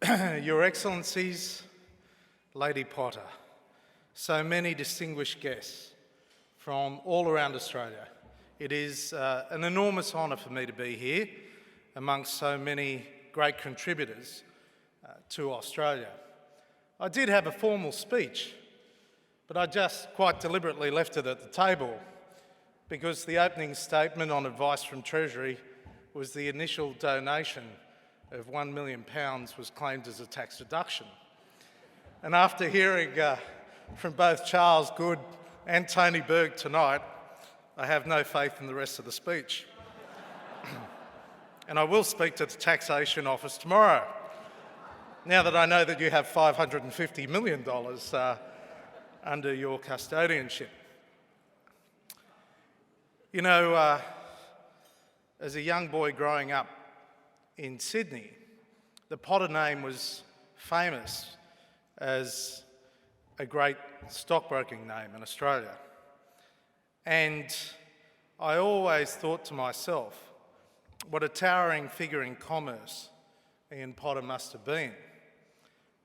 Your Excellencies, Lady Potter, so many distinguished guests from all around Australia. It is an enormous honour for me to be here amongst so many great contributors to Australia. I did have a formal speech, but I just quite deliberately left it at the table because the opening statement on advice from Treasury was the initial donation of £1 million was claimed as a tax deduction. And after hearing from both Charles Goode and Tony Berg tonight, I have no faith in the rest of the speech. And I will speak to the Taxation Office tomorrow, now that I know that you have $550 million under your custodianship. You know, as a young boy growing up in Sydney, the Potter name was famous as a great stockbroking name in Australia. And I always thought to myself, what a towering figure in commerce Ian Potter must have been.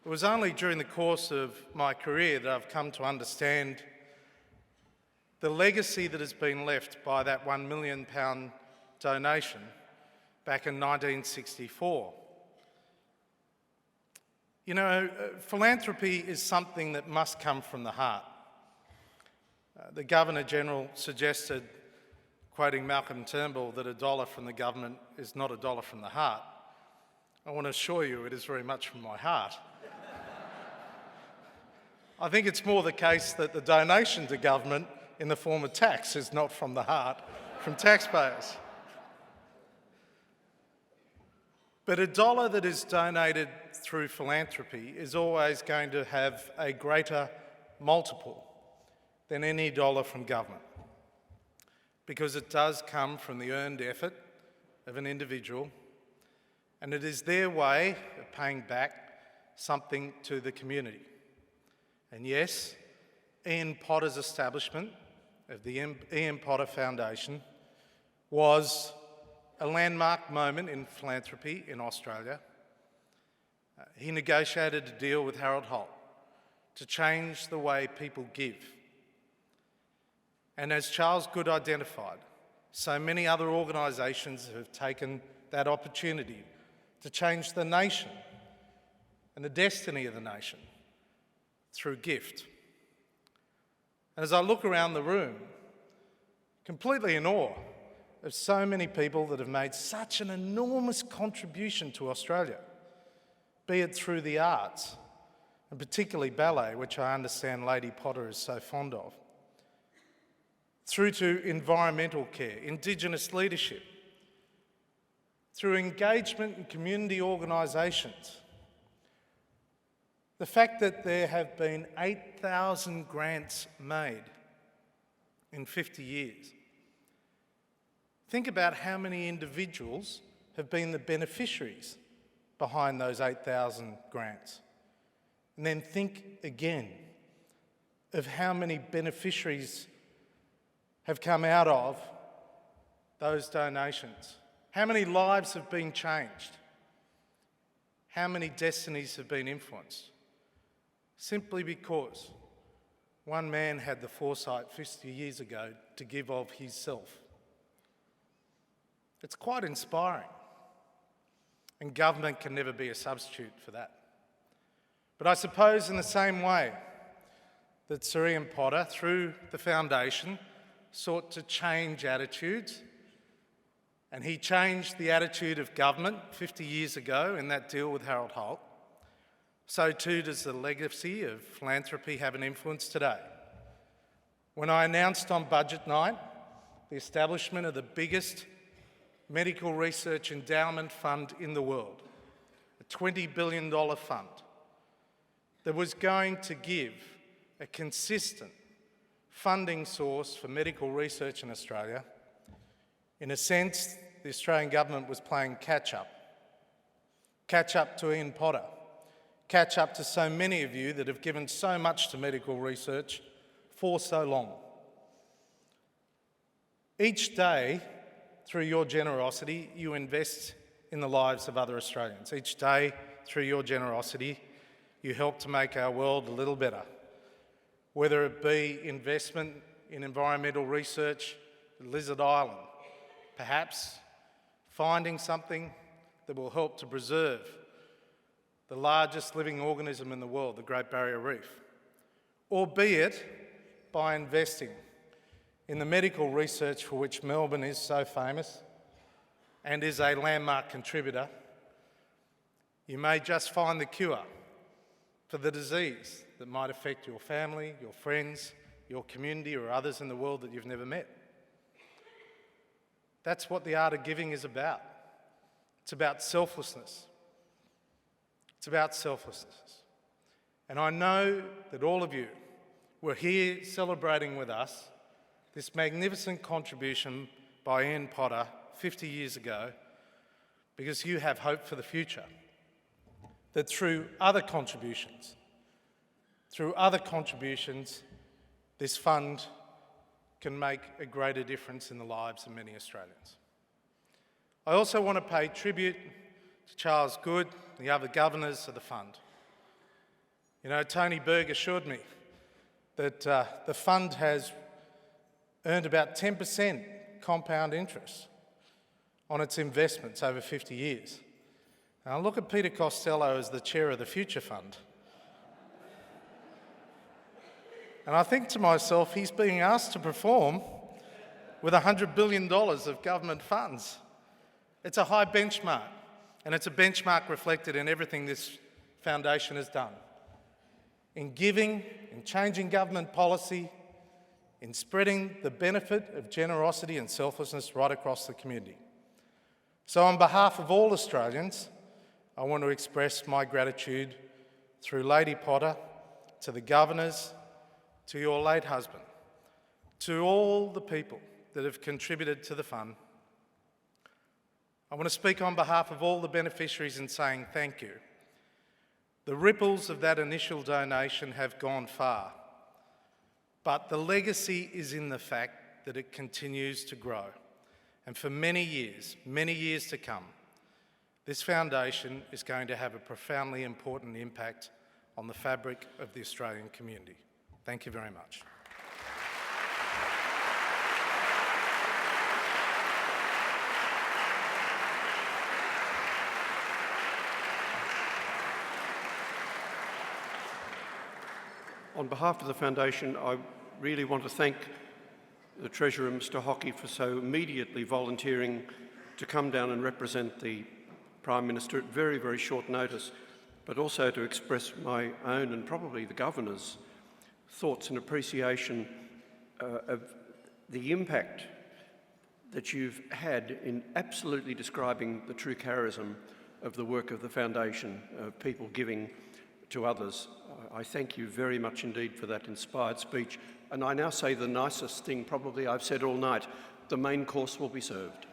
It was only during the course of my career that I've come to understand the legacy that has been left by that £1 million donation back in 1964. You know, philanthropy is something that must come from the heart. The Governor-General suggested, quoting Malcolm Turnbull, that a dollar from the government is not a dollar from the heart. I want to assure you it is very much from my heart. I think it's more the case that the donation to government in the form of tax is not from the heart, from taxpayers. But a dollar that is donated through philanthropy is always going to have a greater multiple than any dollar from government, because it does come from the earned effort of an individual, and it is their way of paying back something to the community. And yes, Ian Potter's establishment of the Ian Potter Foundation was a landmark moment in philanthropy in Australia. He negotiated a deal with Harold Holt to change the way people give. And as Charles Goode identified, so many other organisations have taken that opportunity to change the nation and the destiny of the nation through gift. And as I look around the room, completely in awe of so many people that have made such an enormous contribution to Australia, be it through the arts, and particularly ballet, which I understand Lady Potter is so fond of, through to environmental care, Indigenous leadership, through engagement in community organisations. The fact that there have been 8,000 grants made in 50 years. Think about how many individuals have been the beneficiaries behind those 8,000 grants. And then think again of how many beneficiaries have come out of those donations. How many lives have been changed? How many destinies have been influenced? Simply because one man had the foresight 50 years ago to give of himself. It's quite inspiring, and government can never be a substitute for that. But I suppose in the same way that Sir Ian Potter, through the foundation, sought to change attitudes, and he changed the attitude of government 50 years ago in that deal with Harold Holt, so too does the legacy of philanthropy have an influence today. When I announced on budget night the establishment of the biggest medical research endowment fund in the world, a $20 billion fund that was going to give a consistent funding source for medical research in Australia, in a sense, the Australian government was playing catch-up to Ian Potter, catch up to so many of you that have given so much to medical research for so long. Each day, through your generosity, you invest in the lives of other Australians. Each day, through your generosity, you help to make our world a little better. Whether it be investment in environmental research at Lizard Island, perhaps finding something that will help to preserve the largest living organism in the world, the Great Barrier Reef, or be it by investing in the medical research for which Melbourne is so famous and is a landmark contributor, you may just find the cure for the disease that might affect your family, your friends, your community, or others in the world that you've never met. That's what the art of giving is about. It's about selflessness. It's about selflessness. And I know that all of you were here celebrating with us this magnificent contribution by Ian Potter 50 years ago because you have hope for the future. That through other contributions, this fund can make a greater difference in the lives of many Australians. I also want to pay tribute to Charles Good, the other governors of the fund. You know, Tony Berg assured me that the fund has earned about 10% compound interest on its investments over 50 years. Now look at Peter Costello as the chair of the Future Fund. And I think to myself, he's being asked to perform with $100 billion of government funds. It's a high benchmark, and it's a benchmark reflected in everything this foundation has done. In giving, in changing government policy, in spreading the benefit of generosity and selflessness right across the community. So on behalf of all Australians, I want to express my gratitude through Lady Potter to the governors, to your late husband, to all the people that have contributed to the fund. I want to speak on behalf of all the beneficiaries in saying thank you. The ripples of that initial donation have gone far, but the legacy is in the fact that it continues to grow. And for many years to come, this foundation is going to have a profoundly important impact on the fabric of the Australian community. Thank you very much. On behalf of the Foundation, I really want to thank the Treasurer, Mr Hockey, for so immediately volunteering to come down and represent the Prime Minister at very, very short notice, but also to express my own and probably the Governor's thoughts and appreciation of the impact that you've had in absolutely describing the true charism of the work of the Foundation, of people giving to others. I thank you very much indeed for that inspired speech. And I now say the nicest thing probably I've said all night: the main course will be served.